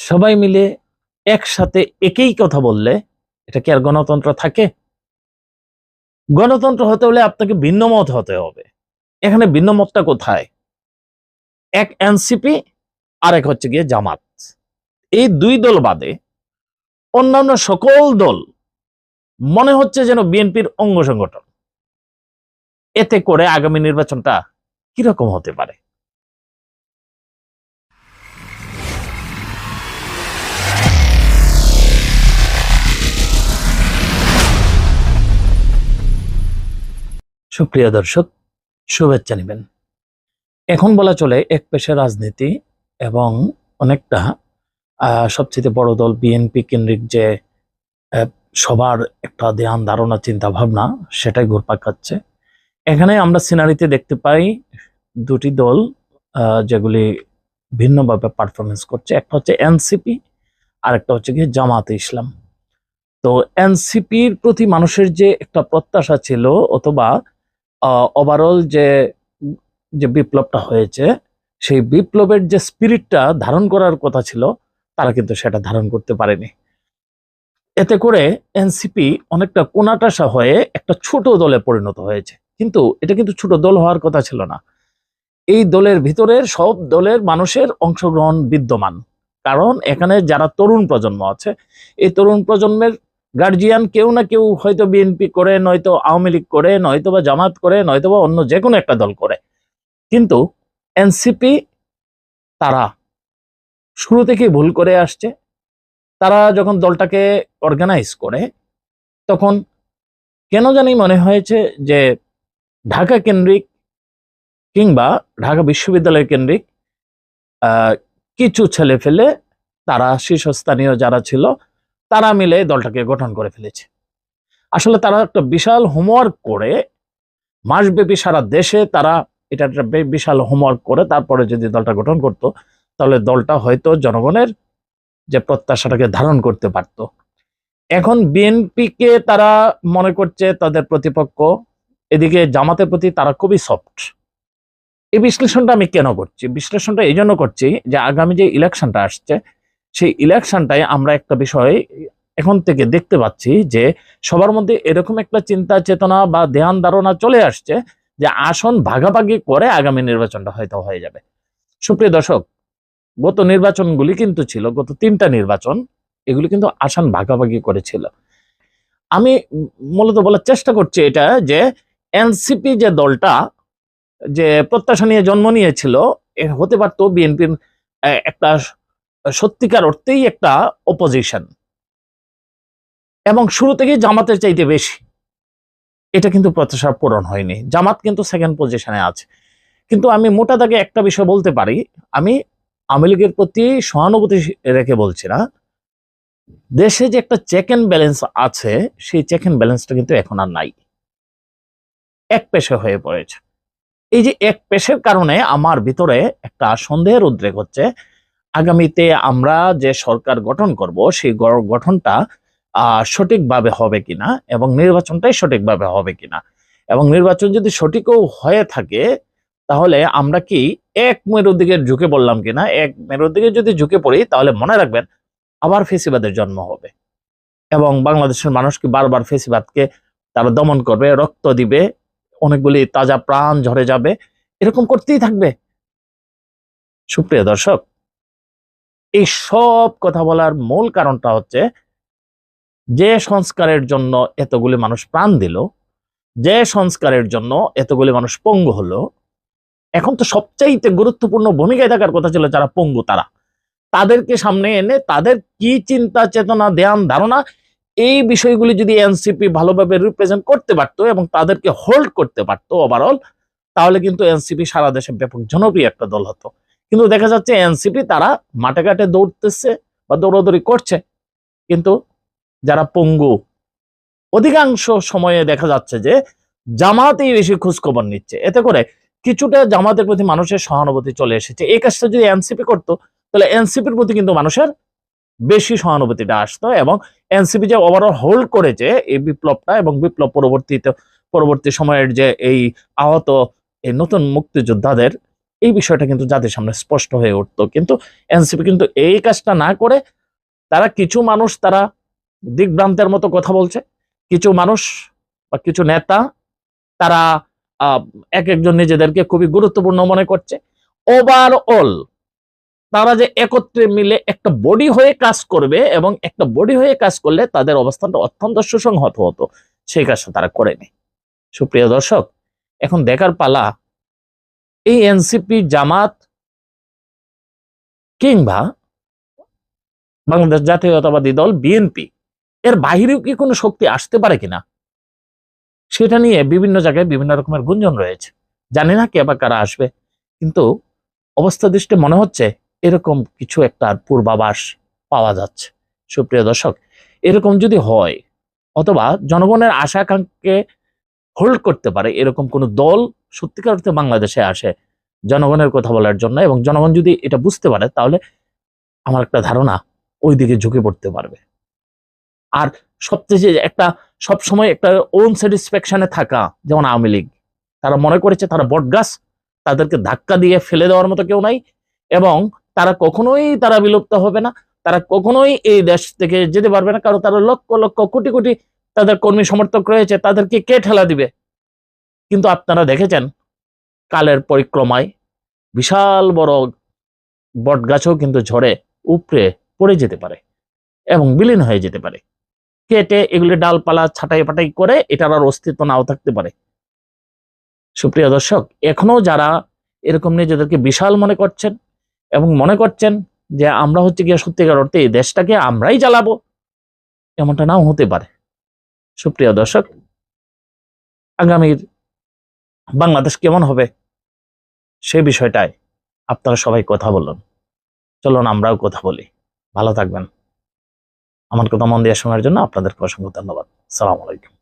সবাই মিলে একসাথে একই কথা বললে এটা কি আর গণতন্ত্র থাকে? গণতন্ত্র হতে হলে আপনাকে ভিন্ন মত হতে হবে। এখানে ভিন্ন মতটা কোথায়? এক এনসিপি আর এক হচ্ছে গিয়ে জামাত। এই দুই দল বাদে অন্যান্য সকল দল মনে হচ্ছে যেন বিএনপির অঙ্গ সংগঠন। এতে করে আগামী নির্বাচনটা কিরকম হতে পারে? সুপ্রিয় দর্শক, শুভেচ্ছা নেবেন। এখন বলা চলে এক পেশে রাজনীতি এবং অনেকটা সবচেয়ে বড় দল বিএনপি কেন্দ্রিক যে সবার একটা ধ্যান ধারণা চিন্তা ভাবনা সেটাই ঘুরপাক খাচ্ছে। এখানে আমরা সিনারিতে দেখতে পাই দুটি দল যেগুলি ভিন্নভাবে পারফরমেন্স করছে। একটা হচ্ছে এনসিপি আর একটা হচ্ছে গিয়ে জামাতে ইসলাম। তো এনসিপির প্রতি মানুষের যে একটা প্রত্যাশা ছিল অথবা ওভারঅল যে বিপ্লবটা হয়েছে সেই বিপ্লবের যে স্পিরিটটা ধারণ করার কথা ছিল তারা কিন্তু সেটা ধারণ করতে পারেনি। এতে করে এনসিপি অনেকটা কোণাটাসা হয়ে একটা ছোট দলে পরিণত হয়েছে। কিন্তু এটা কিন্তু ছোট দল হওয়ার কথা ছিল না। এই দলের ভিতরের সব দলের মানুষের অংশগ্রহণ বিদ্যমান। কারণ এখানে যারা তরুণ প্রজন্ম আছে, এই তরুণ প্রজন্মের গার্জিয়ান কেউ না কেউ হয়তো বিএনপি করে, নয়তো আওয়ামী লীগ করে, নয়তো বা জামাত করে, নয়তো বা অন্য যে কোনো একটা দল করে। কিন্তু এনসিপি তারা শুরু থেকেই ভুল করে আসছে। তারা যখন দলটাকে অর্গানাইজ করে তখন কেন জানি মনে হয়েছে যে ঢাকা কেন্দ্রিক কিংবা ঢাকা বিশ্ববিদ্যালয় কেন্দ্রিক কিছু ছেলে ফেলে তারা শীর্ষস্থানীয় যারা ছিল তারা মিলে দলটাকে গঠন করে ফেলেছে। আসলে তারা একটা বিশাল হোমওয়ার্ক করে মাসব্যাপী সারা দেশে তারা এটা একটা বিশাল হোমওয়ার্ক করে তারপরে যদি দলটা গঠন করত তাহলে দলটা হয়তো জনগণের যে প্রত্যাশাটাকে ধারণ করতে পারত। এখন বিএনপিকে তারা মনে করছে তাদের প্রতিপক্ষ, এদিকে জামাতের প্রতি তারা খুবই সফট। এই বিশ্লেষণটা আমি কেন করছি? বিশ্লেষণটা এই জন্য করছি যে আগামী যে ইলেকশনটা আসছে সেই ইলেকশনটায় আমরা একটা বিষয় এখন থেকে দেখতে পাচ্ছি যে সবার মধ্যে এরকম একটা চিন্তা চেতনা বা ধ্যান ধারণা চলে আসছে যে আসন ভাগাভাগি করে আগামী নির্বাচনটা হয়তো হয়ে যাবে। সুপ্রিয় দর্শক, গত নির্বাচনগুলি কিন্তু ছিল, গত 3টা নির্বাচন, এগুলি কিন্তু আসন ভাগাভাগি করেছিল। আমি মূলত বলার চেষ্টা করছি এটা যে এনসিপি যে দলটা যে প্রত্যাশা নিয়ে জন্ম নিয়েছিল হতে পারতো বিএনপির একটা সত্যিকার অর্থেই একটা অপোজিশন এবং শুরু থেকেই জামাতের চাইতে বেশি। এটা কিন্তু প্রত্যাশা পূরণ হয়নি। জামাত কিন্তু সেকেন্ড পজিশনে আছে। কিন্তু আমি মোটা দাগে একটা বিষয় বলতে পারি, আমি আওয়ামী লীগের প্রতি সহানুভূতি রেখে বলছি না, দেশে যে একটা চেক এন্ড ব্যালেন্স আছে সেই চেক এন্ড ব্যালেন্সটা কিন্তু এখন আর নাই, এক পেশে হয়ে পড়েছে। এই যে এক পেশের কারণে আমার ভিতরে একটা সন্দেহের উদ্রেক হচ্ছে আগামীতে আমরা যে সরকার গঠন করব সেই গঠনটা সঠিকভাবে হবে কিনা এবং নির্বাচনটাই সঠিকভাবে হবে কিনা, এবং নির্বাচন যদি সঠিকও হয়ে থাকে তাহলে আমরা কি এক মেরুর দিকে ঝুঁকে পড়লাম কিনা। এক মেরুর দিকে যদি ঝুঁকে পড়ি তাহলে মনে রাখবেন আবার ফেসিবাদের জন্ম হবে এবং বাংলাদেশের মানুষ কি বারবার ফেসিবাদকে তারা দমন করবে, রক্ত দিবে, অনেকগুলি তাজা প্রাণ ঝরে যাবে, এরকম করতেই থাকবে। সুপ্রিয় দর্শক, এই সব কথা বলার মূল কারণটা হচ্ছে যে সংস্কারের জন্য এতগুলি মানুষ প্রাণ দিল, যে সংস্কারের জন্য এতগুলি মানুষ পঙ্গু হলো, এখন তো সবচাইতে গুরুত্বপূর্ণ ভূমিকায় থাকার কথা ছিল যারা পঙ্গু তাদেরকে সামনে এনে তাদের কি চিন্তা চেতনা ধ্যান ধারণা এই বিষয়গুলি যদি এনসিপি ভালোভাবে রিপ্রেজেন্ট করতে পারতো এবং তাদেরকে হোল্ড করতে পারতো ওভারঅল, তাহলে কিন্তু এনসিপি সারা দেশে ব্যাপক জনপ্রিয় একটা দল হতো। কিন্তু দেখা যাচ্ছে এনসিপি তারা মাঠে ঘাটে দৌড়তেছে বা দৌড়াদৌড়ি করছে, কিন্তু যারা পঙ্গু অধিকাংশ সময়ে দেখা যাচ্ছে যে জামাতেই বেশি খোঁজখবর নিচ্ছে। এতে করে কিছুটা জামাতের প্রতি মানুষের সহানুভূতি চলে এসেছে। এই কাজটা যদি এনসিপি করতো তাহলে এনসিপির প্রতি কিন্তু মানুষের বেশি সহানুভূতিটা আসতো এবং এনসিপি যে ওভারঅল হোল্ড করেছে এই বিপ্লবটা এবং বিপ্লব পরবর্তী সময়ের যে এই আহত এই নতুন মুক্তিযোদ্ধাদের এই বিষয়টা কিন্তু জাতির সামনে স্পষ্ট হয়ে উঠতো। কিন্তু এনসিপি কিন্তু এই কাজটা না করে তারা কিছু মানুষ তারা দিগ্ভ্রান্তের মতো কথা বলছে, কিছু মানুষ বা কিছু নেতা তারা আহ, এক একজন নিজেদেরকে খুবই গুরুত্বপূর্ণ মনে করছে। ওভারঅল তারা যে একত্রে মিলে একটা বডি হয়ে কাজ করবে এবং একটা বডি হয়ে কাজ করলে তাদের অবস্থানটা অত্যন্ত সুসংহত হতো, সেই কাজটা তারা করেনি। সুপ্রিয় দর্শক, এখন দেখার পালা এই এনসিপি, জামাত কিংবা বাংলাদেশ জাতীয়তাবাদী দল বিএনপি এর বাহিরেও কি কোনো শক্তি আসতে পারে কিনা, সেটা নিয়ে বিভিন্ন জায়গায় বিভিন্ন রকমের গুঞ্জন রয়েছে। জানি না কে বা কারা আসবে, কিন্তু অবস্থা দৃষ্টি মনে হচ্ছে এরকম কিছু একটা পূর্বাভাস পাওয়া যাচ্ছে। সুপ্রিয় দর্শক, এরকম যদি হয় অথবা জনগণের আশা আকাঙ্ক্ষাকে হোল্ড করতে পারে এরকম কোন দল সত্যিকার অর্থে বাংলাদেশে আসে জনগণের কথা বলার জন্য, এবং জনগণ যদি এটা বুঝতে পারে, তাহলে আমার একটা ধারণা ওই দিকে ঝুঁকে পড়তে পারবে। আর সবচেয়ে একটা সবসময় একটা ওন স্যাটিসফ্যাকশনে থাকা, যেমন আওয়ামী লীগ, তারা মনে করেছে তারা বটগাছ, তাদেরকে ধাক্কা দিয়ে ফেলে দেওয়ার মতো কেউ নাই, এবং তারা কখনোই তারা বিলুপ্ত হবে না, তারা কখনোই এই দেশ থেকে যেতে পারবে না, কারণ তারা লক্ষ লক্ষ কোটি কোটি তাদের কর্মী সমর্থক রয়েছে, তাদেরকে কে ঠেলা দিবে? কিন্তু আপনারা দেখেছেন কালের পরিক্রমায় বিশাল বড় বটগাছও কিন্তু ঝড়ে উপড়ে পড়ে যেতে পারে এবং বিলীন হয়ে যেতে পারে, কেটে এগুলি ডালপালা ছাটাই পাটাই করে এটার আর অস্তিত্ব নাও থাকতে পারে। সুপ্রিয় দর্শক, এখনো যারা এরকম নিজেদেরকে বিশাল মনে করছেন এবং মনে করছেন যে আমরা হচ্ছে গিয়ে সত্যিকার অর্থে এই দেশটাকে আমরাই জ্বালাবো, এমনটা নাও হতে পারে। সুপ্রিয় দর্শক, আগামীর বাংলাদেশ কেমন হবে সে বিষয়টায় আপনারা সবাই কথা বলুন, চলুন আমরাও কথা বলি। ভালো থাকবেন। আমার কথা মন দিয়ে শোনার জন্য আপনাদেরকে অসংখ্য ধন্যবাদ। আসসালামু আলাইকুম।